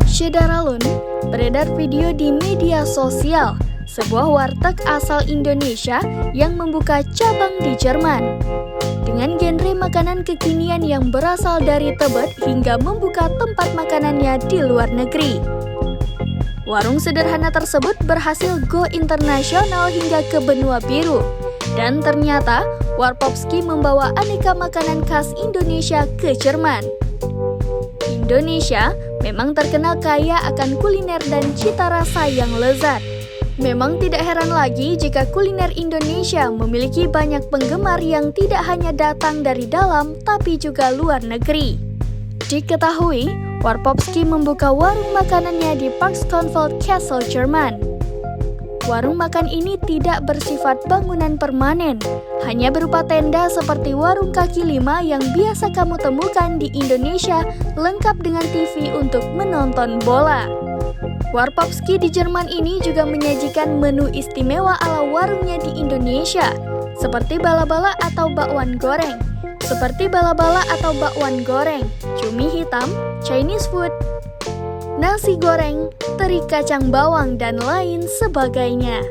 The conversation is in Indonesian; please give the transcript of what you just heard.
Syedaralun, beredar video di media sosial, sebuah warteg asal Indonesia yang membuka cabang di Jerman. Dengan genre makanan kekinian yang berasal dari Tebet hingga membuka tempat makanannya di luar negeri. Warung sederhana tersebut berhasil go internasional hingga ke benua biru. Dan ternyata, Warpopski membawa aneka makanan khas Indonesia ke Jerman. Indonesia memang terkenal kaya akan kuliner dan cita rasa yang lezat. Memang tidak heran lagi jika kuliner Indonesia memiliki banyak penggemar yang tidak hanya datang dari dalam tapi juga luar negeri. Diketahui, Warpopski membuka warung makanannya di Parkskonsfeld Castle, Jerman. Warung makan ini tidak bersifat bangunan permanen, hanya berupa tenda seperti warung kaki lima yang biasa kamu temukan di Indonesia, lengkap dengan TV untuk menonton bola. Warpopski di Jerman ini juga menyajikan menu istimewa ala warungnya di Indonesia, seperti bala-bala atau bakwan goreng, cumi hitam, Chinese food, nasi goreng, teri kacang bawang, dan lain sebagainya.